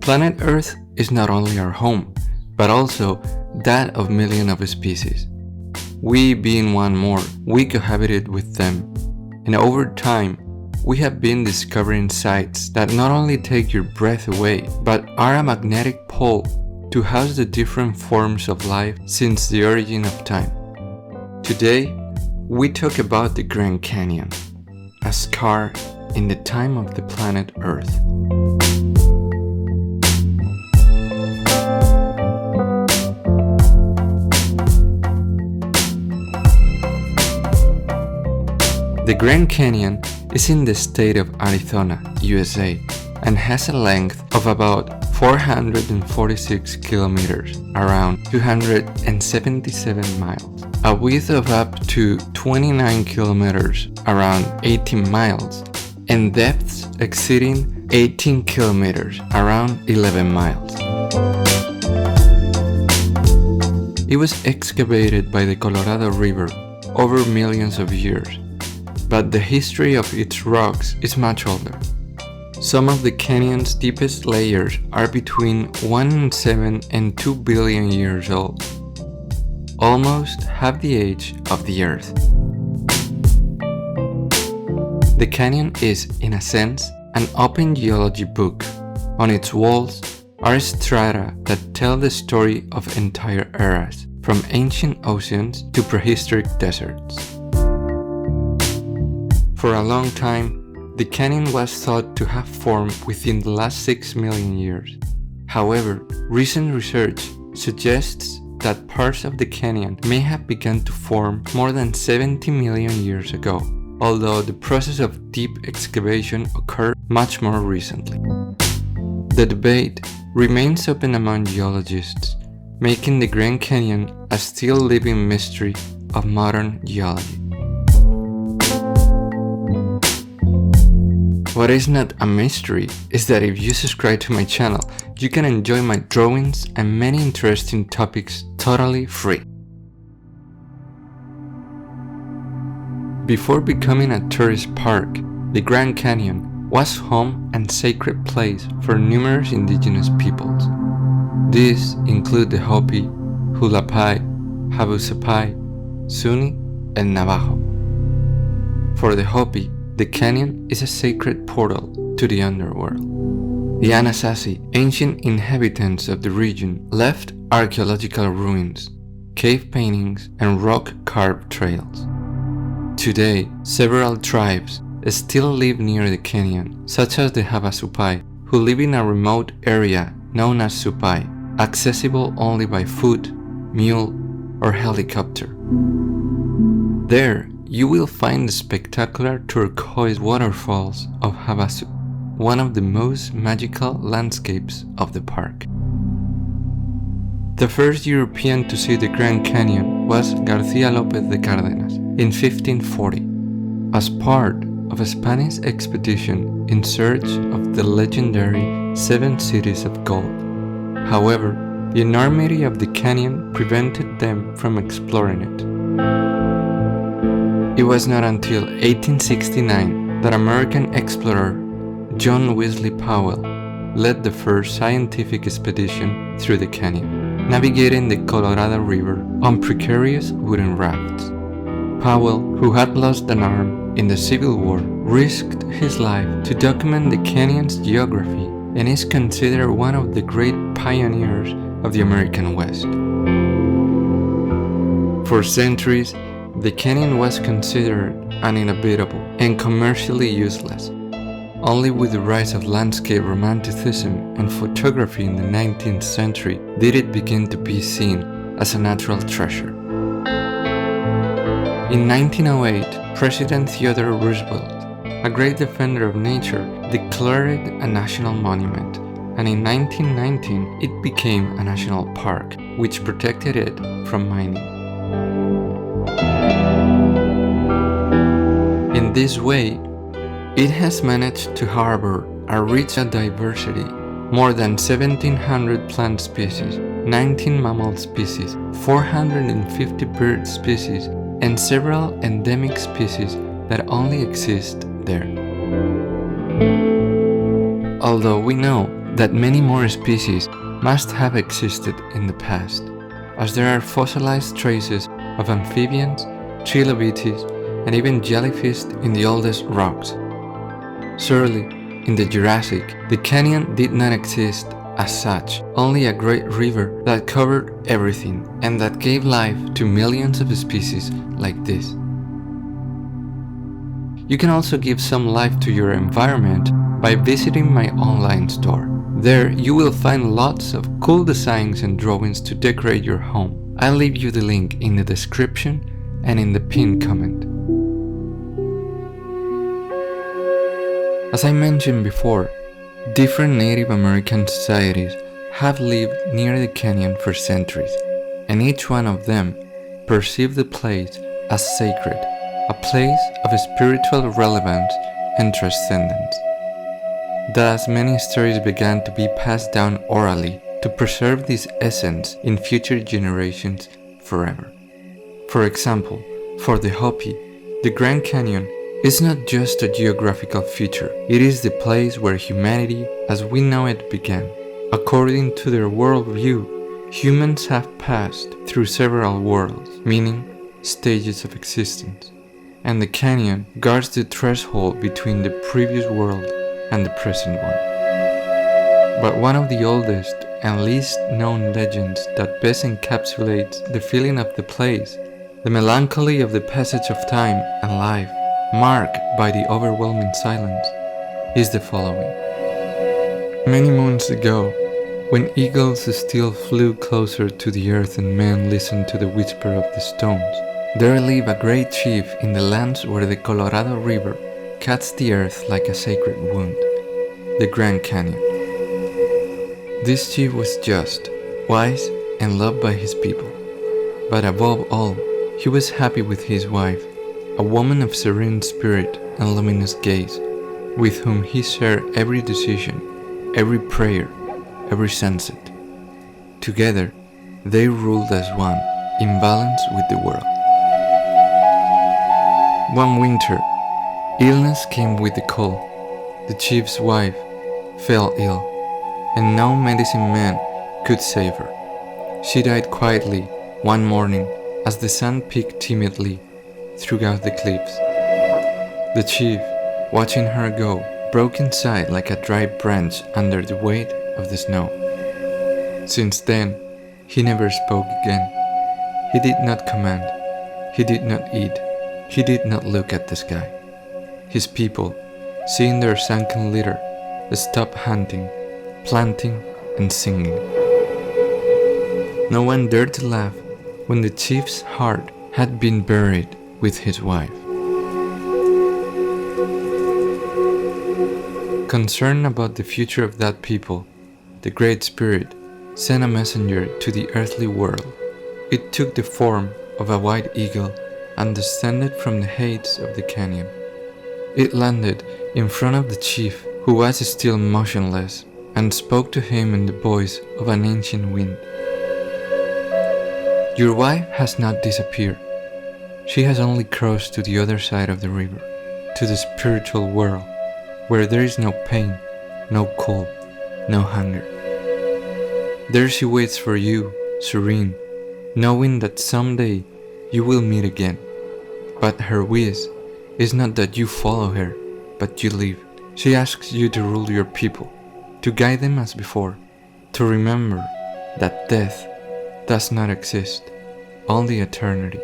Planet Earth is not only our home, but also that of millions of species. We, being one more, we cohabited with them, and over time, we have been discovering sites that not only take your breath away, but are a magnetic pole to house the different forms of life since the origin of time. Today, we talk about the Grand Canyon, a scar in the time of the planet Earth. The Grand Canyon is in the state of Arizona, USA, and has a length of about 446 kilometers, around 277 miles, a width of up to 29 kilometers, around 18 miles, and depths exceeding 18 kilometers, around 11 miles. It was excavated by the Colorado River over millions of years, but the history of its rocks is much older. Some of the canyon's deepest layers are between 1.7 and 2 billion years old, almost half the age of the Earth. The canyon is, in a sense, an open geology book. On its walls are strata that tell the story of entire eras, from ancient oceans to prehistoric deserts. For a long time, the canyon was thought to have formed within the last 6 million years. However, recent research suggests that parts of the canyon may have begun to form more than 70 million years ago, although the process of deep excavation occurred much more recently. The debate remains open among geologists, making the Grand Canyon a still living mystery of modern geology. What is not a mystery is that if you subscribe to my channel, you can enjoy my drawings and many interesting topics totally free. Before becoming a tourist park, the Grand Canyon was home and sacred place for numerous indigenous peoples. These include the Hopi, Hualapai, Havasupai, Zuni, and Navajo. For the Hopi, the canyon is a sacred portal to the underworld. The Anasazi, ancient inhabitants of the region, left archaeological ruins, cave paintings, and rock-carved trails. Today, several tribes still live near the canyon, such as the Havasupai, who live in a remote area known as Supai, accessible only by foot, mule, or helicopter. There, you will find the spectacular turquoise waterfalls of Havasu, one of the most magical landscapes of the park. The first European to see the Grand Canyon was García López de Cárdenas in 1540, as part of a Spanish expedition in search of the legendary 7 cities of gold. However, the enormity of the canyon prevented them from exploring it. It was not until 1869 that American explorer John Wesley Powell led the first scientific expedition through the canyon, navigating the Colorado River on precarious wooden rafts. Powell, who had lost an arm in the Civil War, risked his life to document the canyon's geography and is considered one of the great pioneers of the American West. For centuries, the canyon was considered uninhabitable and commercially useless. Only with the rise of landscape romanticism and photography in the 19th century did it begin to be seen as a natural treasure. In 1908, President Theodore Roosevelt, a great defender of nature, declared it a national monument, and in 1919 it became a national park, which protected it from mining. In this way, it has managed to harbor a rich diversity, more than 1,700 plant species, 19 mammal species, 450 bird species, and several endemic species that only exist there. Although we know that many more species must have existed in the past, as there are fossilized traces of amphibians, trilobites, and even jellyfish in the oldest rocks. Surely, in the Jurassic, the canyon did not exist as such, only a great river that covered everything and that gave life to millions of species like this. You can also give some life to your environment by visiting my online store. There you will find lots of cool designs and drawings to decorate your home. I'll leave you the link in the description and in the pinned comment. As I mentioned before, different Native American societies have lived near the canyon for centuries, and each one of them perceived the place as sacred, a place of spiritual relevance and transcendence. Thus, many stories began to be passed down orally to preserve this essence in future generations forever. For example, for the Hopi, the Grand Canyon is not just a geographical feature, it is the place where humanity as we know it began. According to their worldview, humans have passed through several worlds, meaning stages of existence, and the canyon guards the threshold between the previous world and the present one. But one of the oldest and least known legends that best encapsulates the feeling of the place, the melancholy of the passage of time and life, marked by the overwhelming silence, is the following. Many moons ago, when eagles still flew closer to the earth and men listened to the whisper of the stones, there lived a great chief in the lands where the Colorado River cuts the earth like a sacred wound, the Grand Canyon. This chief was just, wise, and loved by his people. But above all, he was happy with his wife, a woman of serene spirit and luminous gaze, with whom he shared every decision, every prayer, every sunset. Together, they ruled as one, in balance with the world. One winter, illness came with the cold. The chief's wife fell ill, and no medicine man could save her. She died quietly one morning as the sun peeked timidly throughout the cliffs. The chief, watching her go, broke inside like a dry branch under the weight of the snow. Since then, he never spoke again. He did not command. He did not eat. He did not look at the sky. His people, seeing their sunken leader, stopped hunting, planting, and singing. No one dared to laugh when the chief's heart had been buried with his wife. Concerned about the future of that people, the Great Spirit sent a messenger to the earthly world. It took the form of a white eagle and descended from the heights of the canyon. It landed in front of the chief, who was still motionless, and spoke to him in the voice of an ancient wind. Your wife has not disappeared. She has only crossed to the other side of the river, to the spiritual world, where there is no pain, no cold, no hunger. There she waits for you, serene, knowing that someday you will meet again. But her wish is not that you follow her, but you live. She asks you to rule your people, to guide them as before, to remember that death does not exist, only eternity.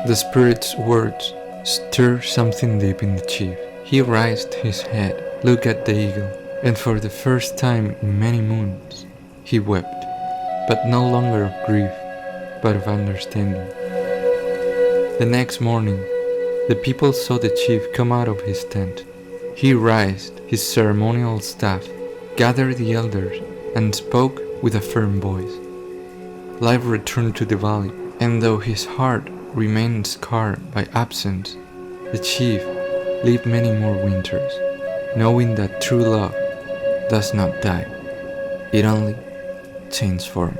The spirit's words stirred something deep in the chief. He raised his head, looked at the eagle, and for the first time in many moons, he wept, but no longer of grief, but of understanding. The next morning, the people saw the chief come out of his tent. He raised his ceremonial staff, gathered the elders, and spoke with a firm voice. Life returned to the valley, and though his heart remained scarred by absence, the chief lived many more winters, knowing that true love does not die, it only changes form.